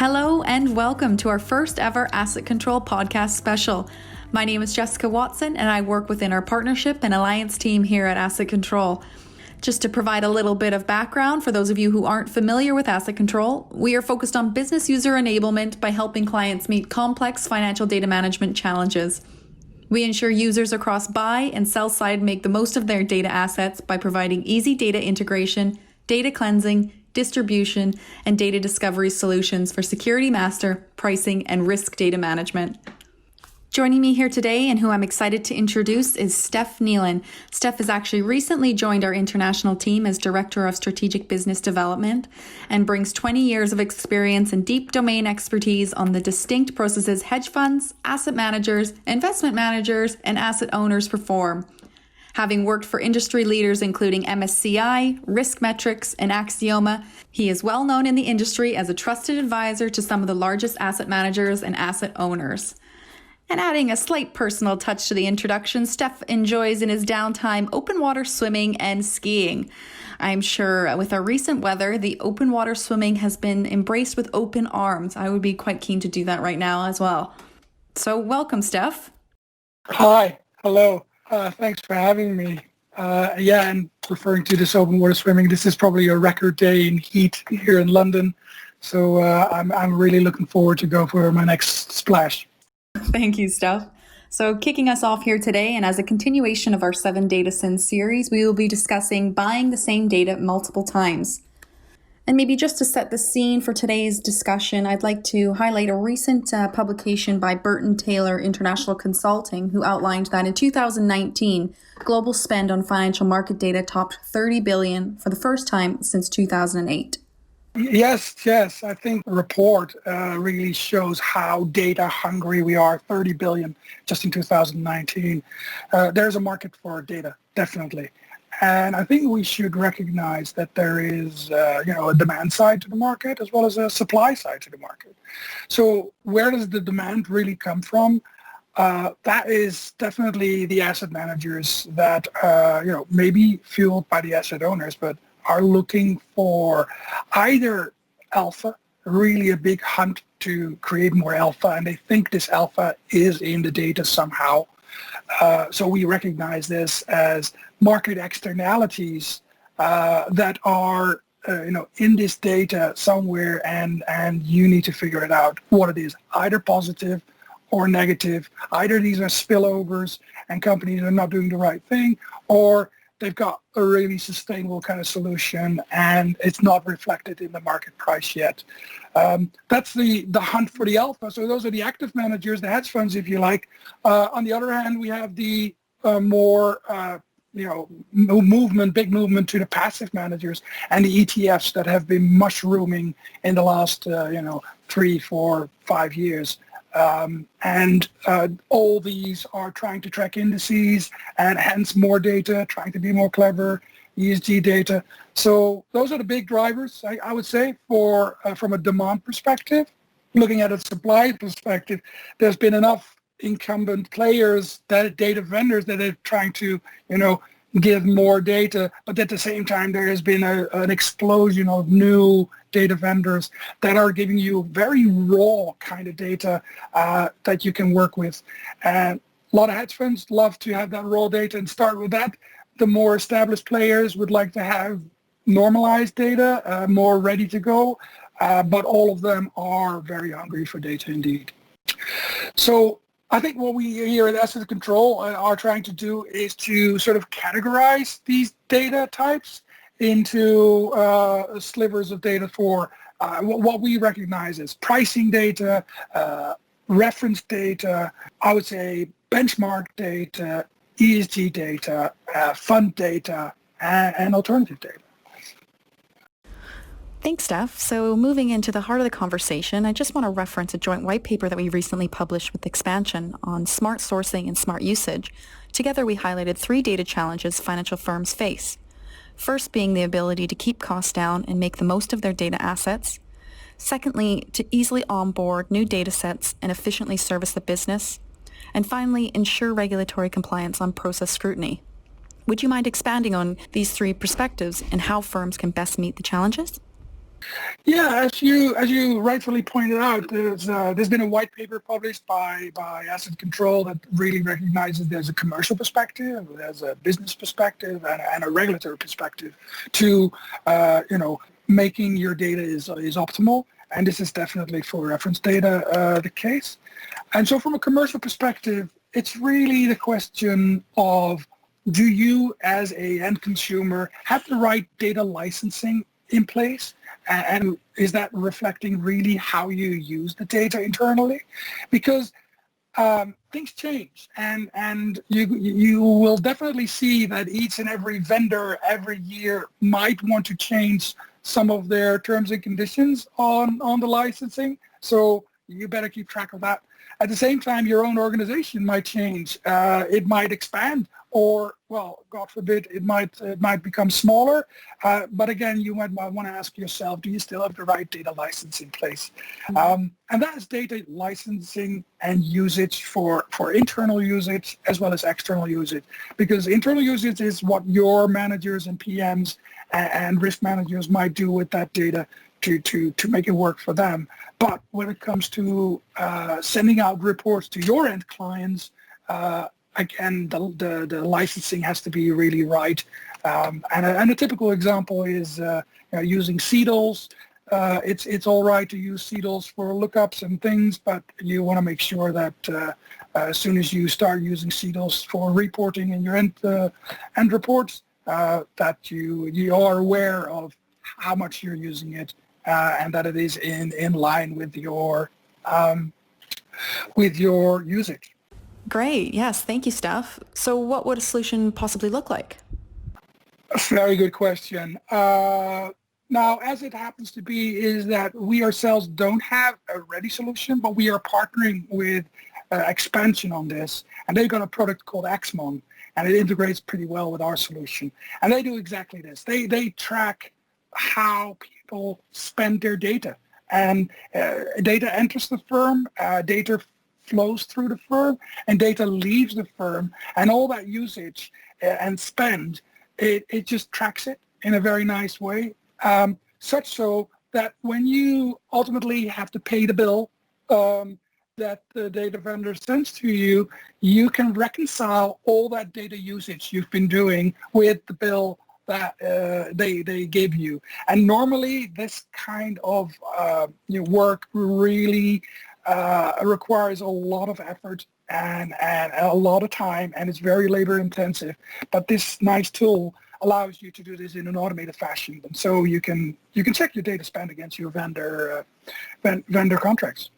Hello and welcome to our first ever Asset Control podcast special. My name is Jessica Watson and I work within our partnership and alliance team here at Asset Control. Just to provide a little bit of background for those of you who aren't familiar with Asset Control, we are focused on business user enablement by helping clients meet complex financial data management challenges. We ensure users across buy and sell side make the most of their data assets by providing easy data integration, data cleansing, distribution, and data discovery solutions for security master, pricing, and risk data management. Joining me here today and who I'm excited to introduce is Stef Nielen. Stef has actually recently joined our international team as Director of Strategic Business Development and brings 20 years of experience and deep domain expertise on the distinct processes hedge funds, asset managers, investment managers, and asset owners perform. Having worked for industry leaders including MSCI, Riskmetrics, and Axioma, he is well known in the industry as a trusted advisor to some of the largest asset managers and asset owners. And adding a slight personal touch to the introduction, Stef enjoys in his downtime open water swimming and skiing. I'm sure with our recent weather, the open water swimming has been embraced with open arms. I would be quite keen to do that right now as well. So welcome, Stef. Hi, hello. Thanks for having me. And referring to this open water swimming, this is probably a record day in heat here in London. So I'm really looking forward to go for my next splash. Thank you, Stef. So kicking us off here today, and as a continuation of our 7 Data Sins series, we will be discussing buying the same data multiple times. And maybe just to set the scene for today's discussion, I'd like to highlight a recent publication by Burton Taylor International Consulting, who outlined that in 2019, global spend on financial market data topped $30 billion for the first time since 2008. Yes. I think the report really shows how data hungry we are. 30 billion just in 2019. There's a market for data, definitely. And I think we should recognize that there is, a demand side to the market as well as a supply side to the market. So where does the demand really come from? That is definitely the asset managers that, maybe fueled by the asset owners, but are looking for either alpha, really a big hunt to create more alpha, and they think this alpha is in the data somehow. So we recognize this as market externalities that are, in this data somewhere, and you need to figure it out what it is, either positive or negative. Either these are spillovers and companies are not doing the right thing, or they've got a really sustainable kind of solution and it's not reflected in the market price yet. That's the hunt for the alpha. So those are the active managers, the hedge funds, if you like. On the other hand, we have the more, big movement to the passive managers and the ETFs that have been mushrooming in the last, 3, 4, 5 years. And all these are trying to track indices and hence more data, trying to be more clever, ESG data. So those are the big drivers, I would say, for from a demand perspective. Looking at a supply perspective, there's been enough incumbent players, that data vendors that are trying to, give more data, but at the same time there has been an explosion of new data vendors that are giving you very raw kind of data that you can work with. And a lot of hedge funds love to have that raw data and start with that. The more established players would like to have normalized data, more ready to go, but all of them are very hungry for data indeed. So I think what we here at Asset Control are trying to do is to sort of categorize these data types into slivers of data for what we recognize as pricing data, reference data, I would say benchmark data, ESG data, fund data, and alternative data. Thanks, Stef. So moving into the heart of the conversation, I just want to reference a joint white paper that we recently published with Expansion on smart sourcing and smart usage. Together, we highlighted 3 data challenges financial firms face. First being the ability to keep costs down and make the most of their data assets. Secondly, to easily onboard new data sets and efficiently service the business. And finally, ensure regulatory compliance on process scrutiny. Would you mind expanding on these 3 perspectives and how firms can best meet the challenges? Yeah, as you rightfully pointed out, there's been a white paper published by Asset Control that really recognizes there's a commercial perspective, there's a business perspective, and a regulatory perspective to making your data is optimal. And this is definitely for reference data the case. And so from a commercial perspective, it's really the question of, do you as a end consumer have the right data licensing in place? And is that reflecting really how you use the data internally? Because things change, and you will definitely see that each and every vendor every year might want to change some of their terms and conditions on the licensing. So you better keep track of that. At the same time, your own organization might change. It might expand, or, well, God forbid, it might become smaller. But again, you might want to ask yourself, do you still have the right data license in place? And that is data licensing and usage for internal usage as well as external usage. Because internal usage is what your managers and PMs and risk managers might do with that data to make it work for them. But when it comes to sending out reports to your end clients, again, the licensing has to be really right. And a typical example is using CDOLs. It's all right to use CDOLs for lookups and things, but you want to make sure that as soon as you start using CDOLs for reporting in your end reports, that you are aware of how much you're using it, and that it is in line with your usage. Great. Yes. Thank you, Stef. So what would a solution possibly look like? Very good question. Now, as it happens to be, is that we ourselves don't have a ready solution, but we are partnering with Expansion on this, and they've got a product called Axmon, and it integrates pretty well with our solution. And they do exactly this. They track how people spend their data, and data enters the firm, data flows through the firm, and data leaves the firm, and all that usage and spend, it just tracks it in a very nice way, such so that when you ultimately have to pay the bill that the data vendor sends to you, you can reconcile all that data usage you've been doing with the bill that they give you. And normally this kind of work really requires a lot of effort and a lot of time, and it's very labor intensive. But this nice tool allows you to do this in an automated fashion, and so you can check your data spend against your vendor contracts.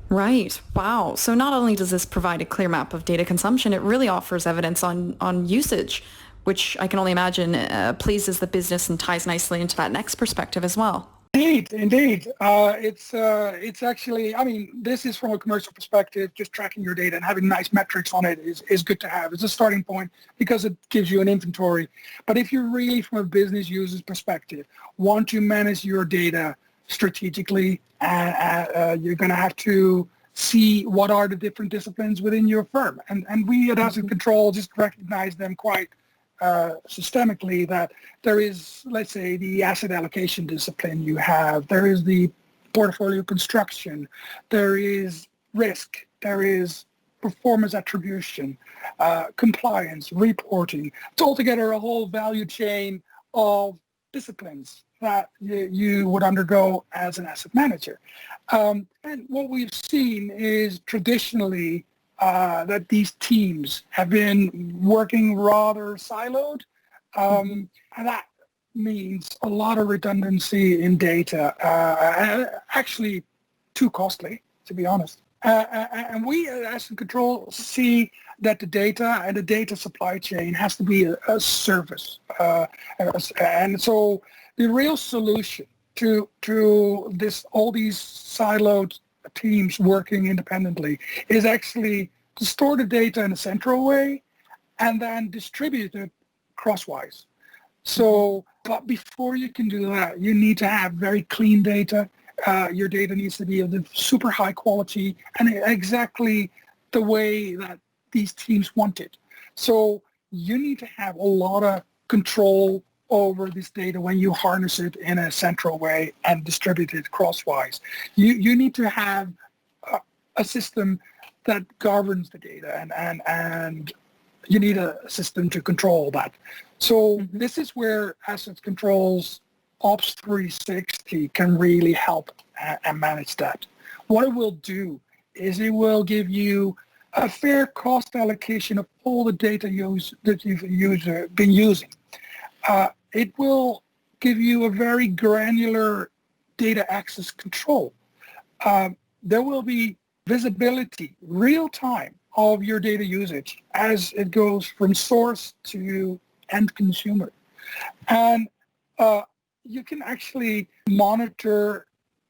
Right. Wow. So not only does this provide a clear map of data consumption, it really offers evidence on usage, which I can only imagine pleases the business and ties nicely into that next perspective as well. Indeed. It's actually, I mean, this is from a commercial perspective, just tracking your data and having nice metrics on it is good to have. It's a starting point because it gives you an inventory. But if you're really from a business user's perspective, want to manage your data strategically, you're going to have to see what are the different disciplines within your firm. And we at Asset Control just recognize them quite systemically, that there is, let's say, the asset allocation discipline you have, there is the portfolio construction, there is risk, there is performance attribution, compliance, reporting. It's altogether a whole value chain of disciplines that you would undergo as an asset manager. And what we've seen is traditionally that these teams have been working rather siloed, and that means a lot of redundancy in data, actually too costly, to be honest. And we at Asset Control see that the data and the data supply chain has to be a service. And so the real solution to this, all these siloed teams working independently, is actually to store the data in a central way and then distribute it crosswise. So, but before you can do that, you need to have very clean data. Your data needs to be of the super high quality and exactly the way that these teams want it. So you need to have a lot of control over this data when you harness it in a central way and distribute it crosswise. You need to have a system that governs the data, and you need a system to control that. So this is where Asset Control's Ops 360 can really help and manage that. What it will do is it will give you a fair cost allocation of all the data that you've been using. It will give you a very granular data access control. There will be visibility, real time, of your data usage as it goes from source to end consumer. And you can actually monitor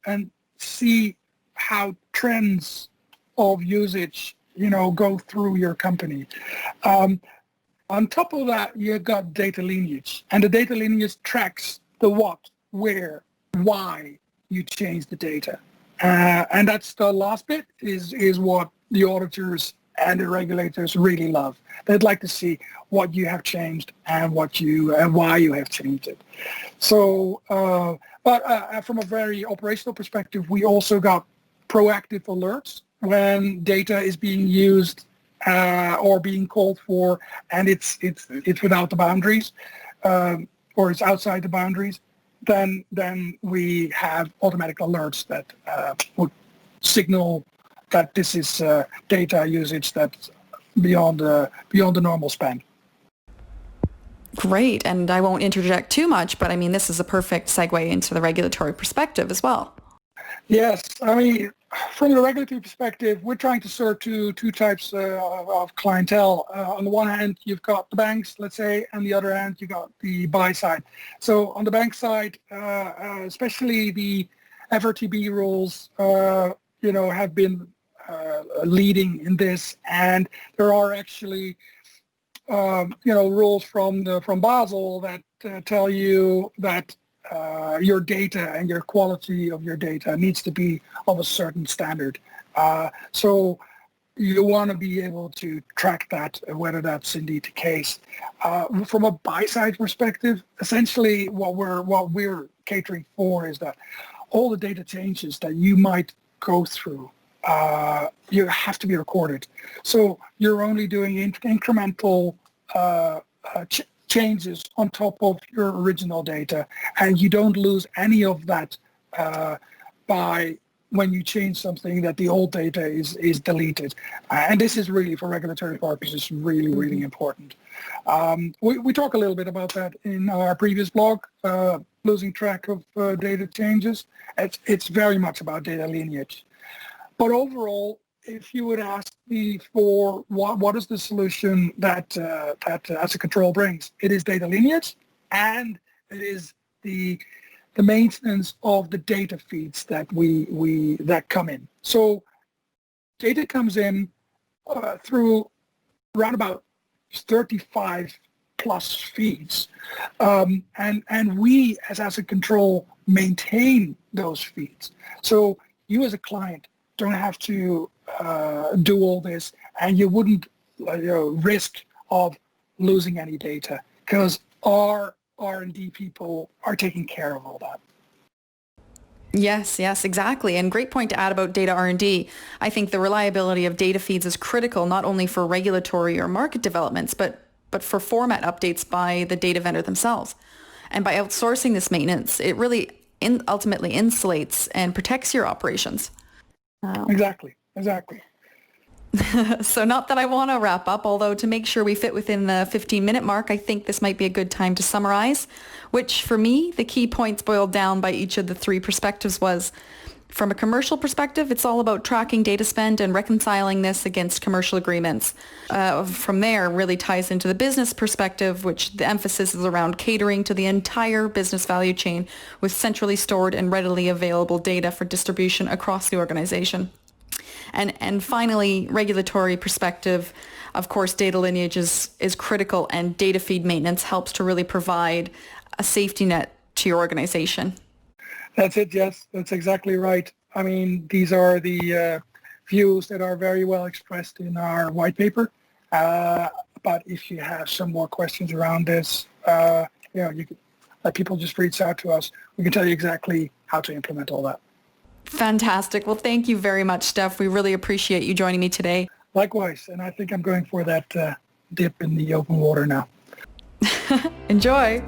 and see how trends of usage, go through your company. On top of that, you've got data lineage, and the data lineage tracks the what, where, why you change the data. And that's the last bit is what the auditors and the regulators really love. They'd like to see what you have changed and why you have changed it. So, but from a very operational perspective, we also got proactive alerts when data is being used or being called for, and it's without the boundaries, or it's outside the boundaries. Then we have automatic alerts that would signal that this is data usage that's beyond the normal spend. Great, and I won't interject too much, but I mean, this is a perfect segue into the regulatory perspective as well. Yes, I mean, from the regulatory perspective, we're trying to serve two types of clientele. On the one hand, you've got the banks, let's say, and the other hand, you've got the buy side. So on the bank side, especially the FRTB rules, have been leading in this, and there are actually, rules from Basel that tell you that your data and your quality of your data needs to be of a certain standard. So you want to be able to track that, whether that's indeed the case. From a buy-side perspective, essentially what we're catering for is that all the data changes that you might go through, you have to be recorded. So you're only doing incremental changes on top of your original data, and you don't lose any of that by when you change something that the old data is deleted. And this is really, for regulatory purposes, really, really important. We talk a little bit about that in our previous blog, losing track of data changes. It's very much about data lineage. But overall, if you would ask me for what is the solution that Asset Control brings, it is data lineage, and it is the maintenance of the data feeds that that come in. So data comes in through around about 35 plus feeds, and we as Asset Control maintain those feeds. So you as a client don't have to do all this, and you wouldn't risk of losing any data, because our R&D people are taking care of all that. Yes, exactly. And great point to add about data R&D. I think the reliability of data feeds is critical, not only for regulatory or market developments, but for format updates by the data vendor themselves. And by outsourcing this maintenance, it really ultimately insulates and protects your operations. Exactly. So not that I want to wrap up, although to make sure we fit within the 15-minute mark, I think this might be a good time to summarize, which for me, the key points boiled down by each of the three perspectives was, from a commercial perspective, it's all about tracking data spend and reconciling this against commercial agreements. From there, really ties into the business perspective, which the emphasis is around catering to the entire business value chain with centrally stored and readily available data for distribution across the organization. And finally, regulatory perspective, of course, data lineage is critical, and data feed maintenance helps to really provide a safety net to your organization. That's it, yes. That's exactly right. I mean, these are the views that are very well expressed in our white paper. But if you have some more questions around this, you can let people just reach out to us. We can tell you exactly how to implement all that. Fantastic. Well, thank you very much, Stef. We really appreciate you joining me today. Likewise, and I think I'm going for that dip in the open water now. Enjoy.